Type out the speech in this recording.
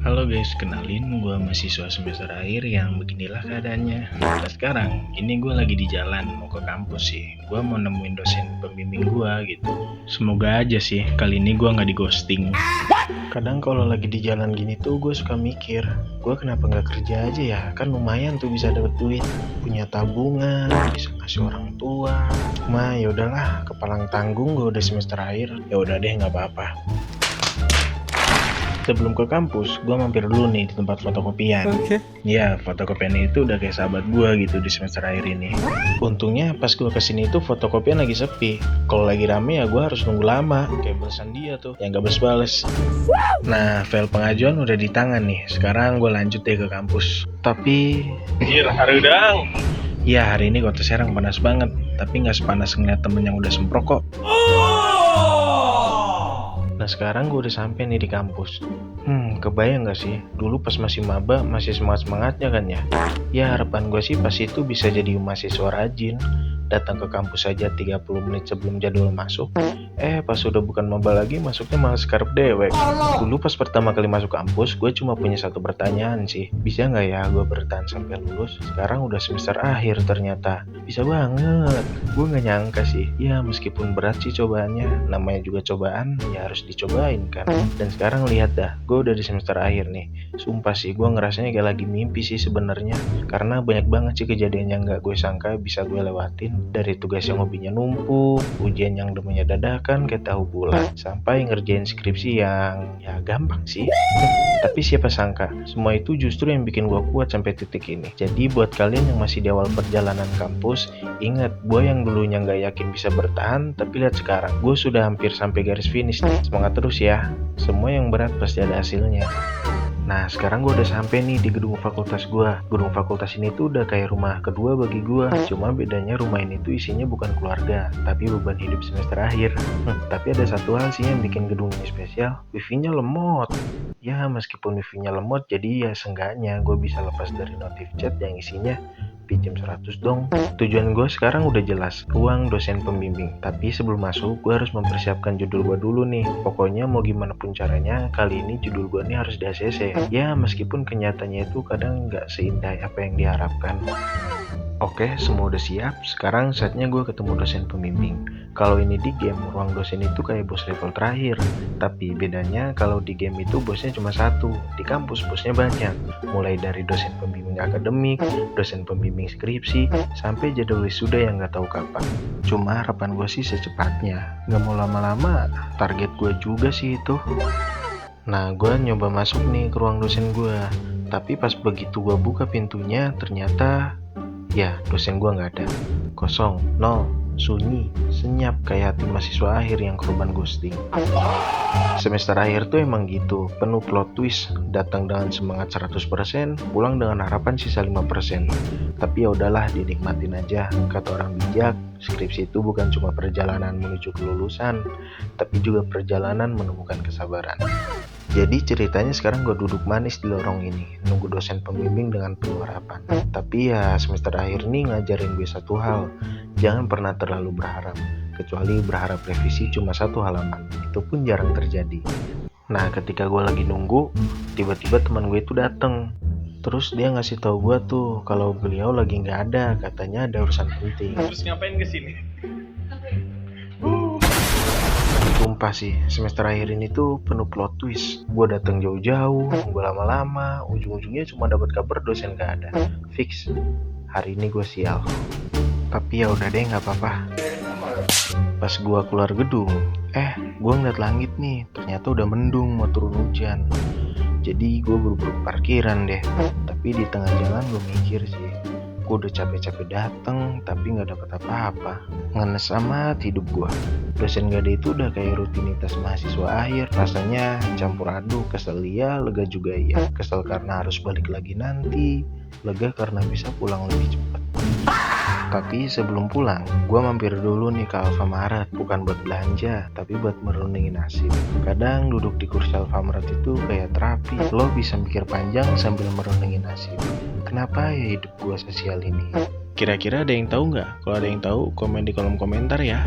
Halo guys, kenalin gue mahasiswa semester akhir yang beginilah keadaannya. Nah sekarang, ini gue lagi di jalan mau ke kampus sih. Gue mau nemuin dosen pembimbing gue gitu. Semoga aja sih kali ini gue nggak di ghosting. Kadang kalau lagi di jalan gini tuh gue suka mikir, gue kenapa nggak kerja aja ya? Kan lumayan tuh bisa dapet duit, punya tabungan, bisa ngasih orang tua. Cuma ya udahlah, kepalang tanggung gue udah semester akhir. Ya udah deh nggak apa-apa. Sebelum ke kampus, gue mampir dulu nih di tempat fotokopian. Ya, fotokopian itu udah kayak sahabat gue gitu di semester akhir ini. Untungnya pas gue kesini tuh fotokopian lagi sepi. Kalau lagi rame ya gue harus nunggu lama. Kayak balesan dia tuh, yang gak bales-bales. Nah, file pengajuan udah di tangan nih. Sekarang gue lanjut deh ke kampus. Tapi... Gila, hari udang! Ya, hari ini kota Serang panas banget. Tapi gak sepanas ngeliat temen yang udah semprok kok. Nah sekarang gue udah sampai nih di kampus. Kebayang gak sih? Dulu pas masih maba masih semangat-semangatnya kan ya? Ya harapan gue sih pas itu bisa jadi mahasiswa rajin. Datang ke kampus aja 30 menit sebelum jadwal masuk. Pas udah bukan maba lagi masuknya malah skarep dewek. Dulu pas pertama kali masuk kampus gue cuma punya satu pertanyaan sih. Bisa gak ya gue bertahan sampai lulus? Sekarang udah semester akhir ternyata. Bisa banget. Gue gak nyangka sih. Ya meskipun berat sih cobaannya. Namanya juga cobaan ya harus dicobain kan. Dan sekarang lihat dah, gue udah di semester akhir nih. Sumpah sih gue ngerasanya kayak lagi mimpi sih sebenarnya. Karena banyak banget sih kejadian yang gak gue sangka bisa gue lewatin. Dari tugas yang hobinya numpuk, ujian yang demennya dadakan kayak tahu bulat, sampai ngerjain skripsi yang ya gampang sih. Tapi siapa sangka, semua itu justru yang bikin gue kuat sampai titik ini. Jadi buat kalian yang masih di awal perjalanan kampus, ingat, gue yang dulunya nggak yakin bisa bertahan, tapi lihat sekarang, gue sudah hampir sampai garis finish nih. Semangat terus ya, semua yang berat pasti ada hasilnya. Nah sekarang gue udah sampai nih di gedung fakultas gue. Gedung fakultas ini tuh udah kayak rumah kedua bagi gue. Cuma bedanya rumah ini tuh isinya bukan keluarga, tapi beban hidup semester akhir. Tapi ada satu hal sih yang bikin gedung ini spesial, wifi-nya lemot. Ya meskipun wifi-nya lemot, jadi ya seenggaknya gue bisa lepas dari notif chat yang isinya pinjam 100 dong. Tujuan gue sekarang udah jelas, ruang dosen pembimbing. Tapi sebelum masuk, gue harus mempersiapkan judul gue dulu nih. Pokoknya mau gimana pun caranya, kali ini judul gue nih harus di ACC. Ya meskipun kenyataannya itu kadang nggak seindah apa yang diharapkan. Oke, semua udah siap. Sekarang saatnya gue ketemu dosen pembimbing. Kalau ini di game, ruang dosen itu kayak bos level terakhir. Tapi bedanya kalau di game itu bosnya cuma satu. Di kampus bosnya banyak. Mulai dari dosen pembimbing akademik, dosen pembimbing skripsi, sampai jadwal wisuda yang nggak tahu kapan. Cuma harapan gue sih secepatnya. Nggak mau lama-lama, target gue juga sih itu. Nah, gue nyoba masuk nih ke ruang dosen gue. Tapi pas begitu gue buka pintunya, ternyata ya dosen gue nggak ada. Kosong, nol, sunyi, senyap kayak hati mahasiswa akhir yang korban ghosting. Semester akhir tuh emang gitu, penuh plot twist. Datang dengan semangat 100%, pulang dengan harapan sisa 5%. Tapi ya udahlah, dinikmatin aja. Kata orang bijak, skripsi itu bukan cuma perjalanan menuju kelulusan, tapi juga perjalanan menemukan kesabaran. Jadi ceritanya sekarang gue duduk manis di lorong ini, nunggu dosen pembimbing dengan penuh harapan. Tapi ya semester akhir ini ngajarin gue satu hal, jangan pernah terlalu berharap. Kecuali berharap revisi cuma satu halaman, itu pun jarang terjadi. Nah ketika gue lagi nunggu, tiba-tiba teman gue itu dateng. Terus dia ngasih tahu gue tuh kalau beliau lagi nggak ada, katanya ada urusan penting. Terus ngapain kesini? Sumpah sih, semester akhir ini tuh penuh plot twist. Gue datang jauh-jauh, nunggu lama-lama, ujung-ujungnya cuma dapat kabar dosen gak ada. Fix, hari ini gue sial. Tapi ya udah deh, nggak apa-apa. Pas gue keluar gedung, gue ngeliat langit nih, ternyata udah mendung mau turun hujan. Jadi gue buru-buru parkiran deh. Tapi di tengah jalan gue mikir sih, gue udah capek-capek dateng, tapi gak dapet apa-apa. Ngenes amat hidup gue. Dosen gak ada itu udah kayak rutinitas mahasiswa akhir. Rasanya campur aduk, kesel iya, lega juga iya. Kesel karena harus balik lagi nanti, lega karena bisa pulang lebih cepat. Tapi sebelum pulang, gue mampir dulu nih ke Alfamart. Bukan buat belanja, tapi buat merenungin nasib. Kadang duduk di kursi Alfamart itu kayak terapi. Lo bisa mikir panjang sambil merenungin nasib. Kenapa ya hidup gue sesial ini? Kira-kira ada yang tahu nggak? Kalau ada yang tahu, komen di kolom komentar ya.